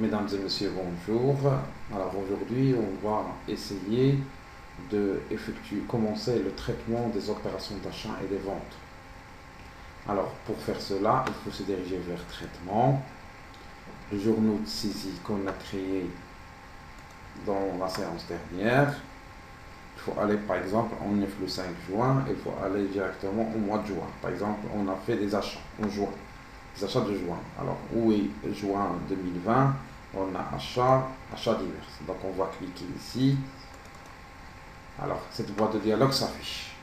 Mesdames et messieurs, bonjour. Alors aujourd'hui, on va essayer de commencer le traitement des opérations d'achat et de vente. Alors pour faire cela, il faut se diriger vers traitement. Le journaux de saisie qu'on a créé dans la séance dernière. Il faut aller par exemple, on est le 5 juin, il faut aller directement au mois de juin. Par exemple, on a fait des achats en juin, des achats de juin. Alors où est juin 2020? On a achat divers. Donc on va cliquer ici. Alors cette boîte de dialogue s'affiche.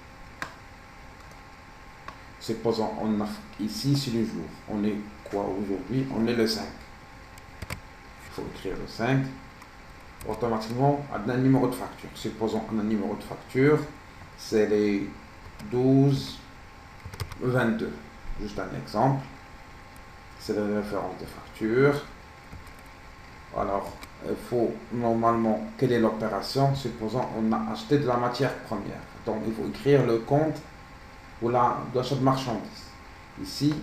Supposons on a ici c'est le jour. On est quoi aujourd'hui? On est le 5. Il faut écrire le 5. Automatiquement on a un numéro de facture. Supposons on a un numéro de facture. C'est les 12 22. Juste un exemple. C'est la référence de facture. Alors, il faut normalement, quelle est l'opération? Supposons on a acheté de la matière première. Donc, il faut écrire le compte ou l'achat de marchandises. Ici,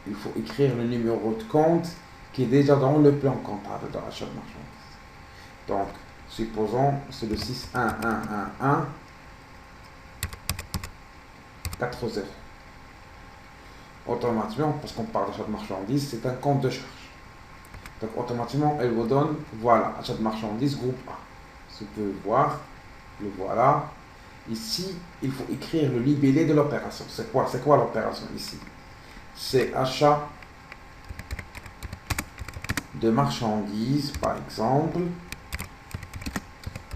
il faut écrire le numéro de compte qui est déjà dans le plan comptable de l'achat de marchandises. Donc, supposons c'est le 61111 40. Automatiquement, parce qu'on parle d'achat de marchandises, c'est un compte de charge. Donc automatiquement, elle vous donne, voilà, achat de marchandises, groupe A. Vous pouvez voir, le voilà. Ici, il faut écrire le libellé de l'opération. C'est quoi l'opération ici? C'est achat de marchandises, par exemple,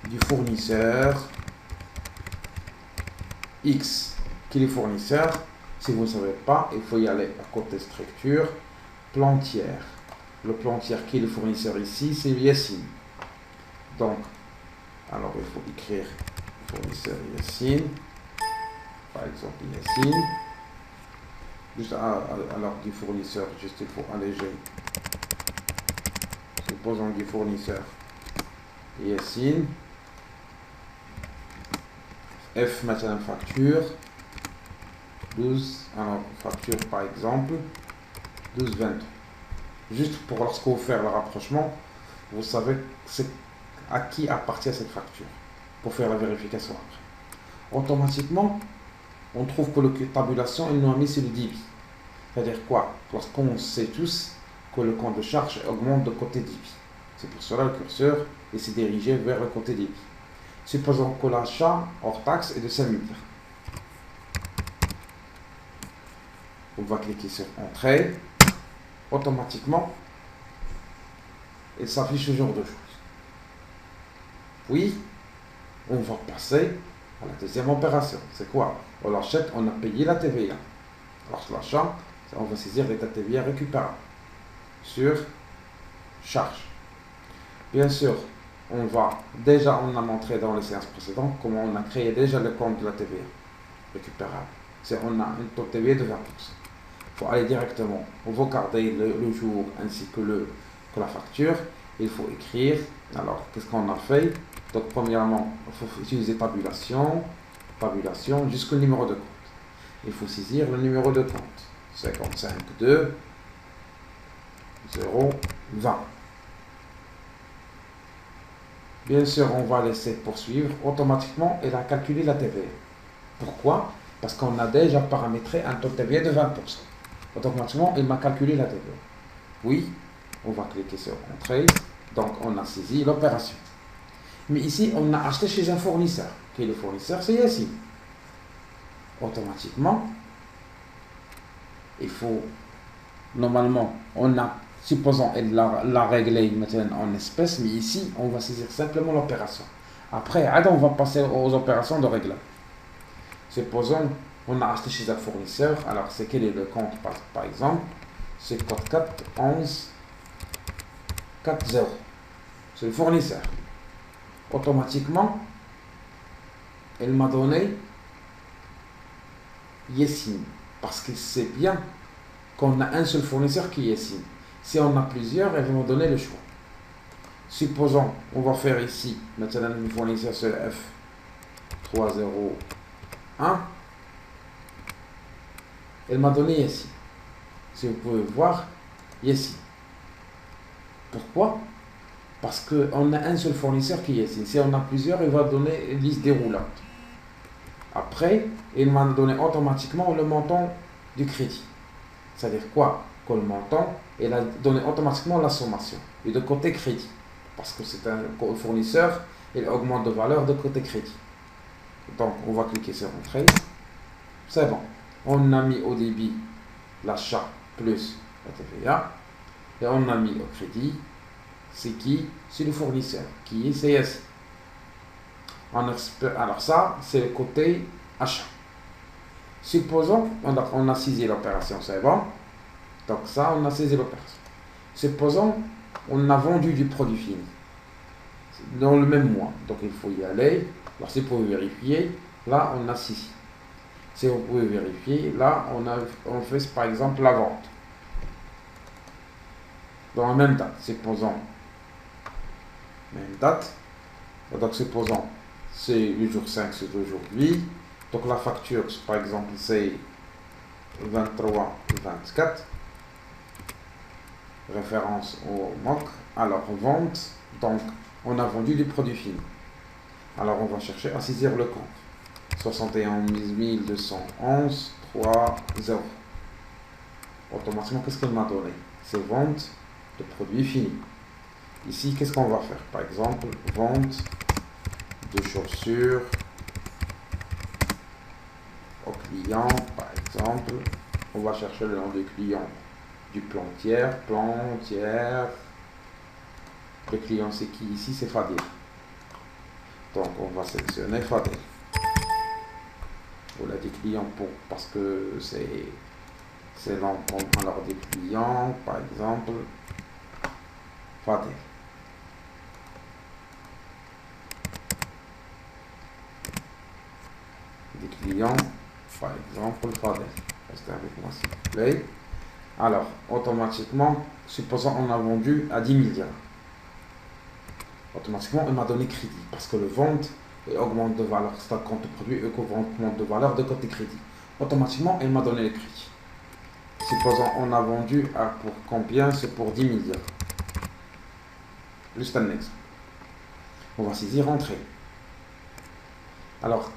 du fournisseur X. Qui est le fournisseur? Si vous ne savez pas, il faut y aller à côté structure, plantière. Le plantière qui est le fournisseur ici, c'est Yassine. Donc, alors il faut écrire fournisseur Yassine, par exemple Yassine. Juste alors du fournisseur, juste il faut alléger. Supposons du fournisseur Yassine. F maintenant facture 12, alors facture par exemple 12,20. Juste pour lorsque vous faites le rapprochement, vous savez à qui appartient cette facture pour faire la vérification après. Automatiquement, on trouve que la tabulation, il nous a mis sur le débit. C'est-à-dire quoi? Lorsqu'on sait tous que le compte de charge augmente de côté débit. C'est pour cela que le curseur s'est dirigé vers le côté débit. Supposons que l'achat hors taxe est de 5 000. On va cliquer sur Entrée. Automatiquement, il s'affiche ce genre de choses. Puis, on va passer à la deuxième opération. C'est quoi? On l'achète, on a payé la TVA. Alors, l'achat, on va saisir l'état TVA récupérable sur charge. Bien sûr, on a montré dans les séances précédentes comment on a créé déjà le compte de la TVA récupérable. On a un taux de TVA de 20%. Il faut aller directement, on va garder le jour ainsi que la facture. Il faut écrire. Alors, qu'est-ce qu'on a fait? Donc, premièrement, il faut utiliser tabulation jusqu'au numéro de compte. Il faut saisir le numéro de compte 55,2 0 20. Bien sûr, on va laisser poursuivre. Automatiquement, elle a calculé la TVA. Pourquoi? Parce qu'on a déjà paramétré un taux de TVA de 20%. Automatiquement, il m'a calculé la TVA. Oui, on va cliquer sur Entrée. Donc, on a saisi l'opération. Mais ici, on a acheté chez un fournisseur. Qui est le fournisseur? C'est ici. Automatiquement, il faut, normalement, supposons elle l'a réglé maintenant en espèces, mais ici, on va saisir simplement l'opération. Après, on va passer aux opérations de réglage. Supposons, on a acheté chez un fournisseur, alors c'est quel est le compte par exemple? C'est code 4 11 40. C'est le fournisseur. Automatiquement, elle m'a donné Yassine. Parce que c'est bien qu'on a un seul fournisseur qui est Yassine. Si on a plusieurs, elle va me donner le choix. Supposons, on va faire ici, maintenant le fournisseur c'est le F301. Elle m'a donné Yassine. Si vous pouvez voir, Yassine. Pourquoi? Parce qu'on a un seul fournisseur qui est ici. Si on a plusieurs, il va donner une liste déroulante. Après, il va donner automatiquement le montant du crédit. C'est-à-dire quoi? Que le montant, il a donné automatiquement la sommation. Et de côté crédit. Parce que c'est un fournisseur, il augmente de valeur de côté crédit. Donc, on va cliquer sur Entrée. C'est bon. On a mis au débit l'achat plus la TVA. Et on a mis au crédit. C'est qui? C'est le fournisseur. Qui est CSI. Alors ça, c'est le côté achat. Supposons, on a saisi l'opération, c'est bon. Donc ça, on a saisi l'opération. Supposons, on a vendu du produit fini. Dans le même mois. Donc il faut y aller. Alors si vous pouvez vérifier, là on a saisi. Si vous pouvez vérifier, là on fait par exemple la vente. Dans la même date. Supposons, même date. Donc supposons, c'est le jour 5, c'est aujourd'hui. Donc la facture, par exemple, c'est 23 24. Référence au MOC. Alors vente, donc on a vendu du produit fini. Alors on va chercher à saisir le compte. 71 211 3 0. Automatiquement, qu'est-ce qu'il m'a donné? C'est vente de produit fini. Ici, qu'est-ce qu'on va faire? Par exemple, vente de chaussures au client, par exemple. On va chercher le nom du client du plantière. Le client, c'est qui ici? C'est Fadil. Donc, on va sélectionner Fadil. On a des clients parce que c'est l'encontre. Alors, des clients, par exemple, Fadil. Des clients, par exemple, Fadil. Restez avec moi, s'il vous plaît. Alors, automatiquement, supposons qu'on a vendu à 10 000 dirhams. Automatiquement, il m'a donné crédit parce que le vente augmente de valeur. C'est un compte produit et augmente de valeur de côté crédit. Automatiquement, il m'a donné le crédit. Supposons on a vendu à pour combien? C'est pour 10 000 dirhams. Juste un exemple. On va saisir Entrée. Alors,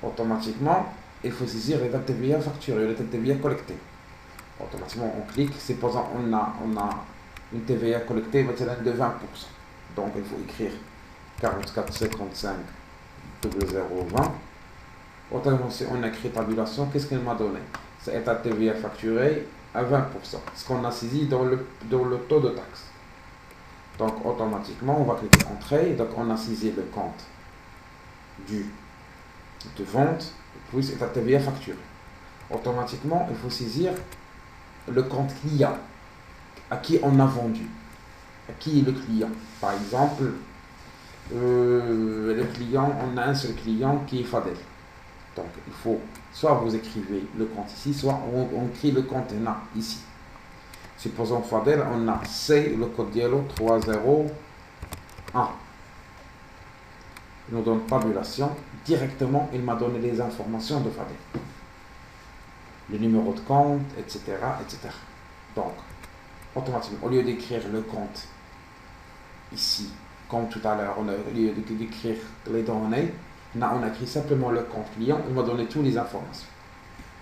automatiquement, il faut saisir les TVA facturées, les TVA collectées. Automatiquement, on clique. Supposons on a une TVA collectée de 20%. Donc, il faut écrire 44,55 0020. Autrement, si on écrit tabulation, qu'est-ce qu'elle m'a donné? C'est état TVA facturé à 20%. Ce qu'on a saisi dans le taux de taxe. Donc, automatiquement, on va cliquer Entrée. Donc, on a saisi le compte de vente, puis état TVA facturé. Automatiquement, il faut saisir le compte client. À qui on a vendu? À qui est le client? Par exemple, le client, on a un seul client qui est Fadel. Donc, il faut soit vous écrivez le compte ici, soit on écrit le compte ici. Supposons Fadel, on a C, le code dialogue 301. Il nous donne tabulation. Directement, il m'a donné les informations de Fadel. Le numéro de compte, etc., etc. Donc, automatiquement, au lieu d'écrire le compte ici, comme tout à l'heure, au lieu d'écrire les données, là, on a écrit simplement le compte client, il m'a donné toutes les informations.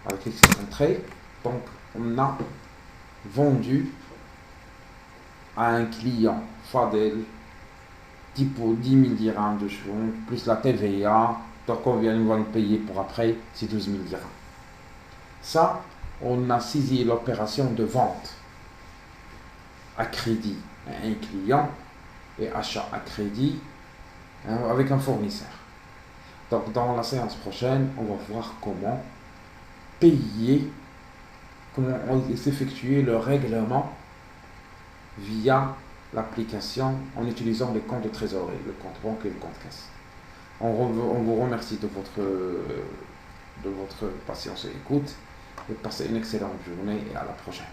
Avec cette entrée, donc on a vendu à un client Fadel pour 10 000 dirhams de cheveux, plus la TVA, donc on va nous payer pour après, c'est 12 000 dirhams. Ça, on a saisi l'opération de vente à crédit à un client et achat à crédit avec un fournisseur. Donc dans la séance prochaine, on va voir comment payer, comment s'effectuer le règlement via l'application en utilisant les comptes de trésorerie, le compte banque et le compte caisse. On vous remercie de votre patience et écoute et passez une excellente journée et à la prochaine.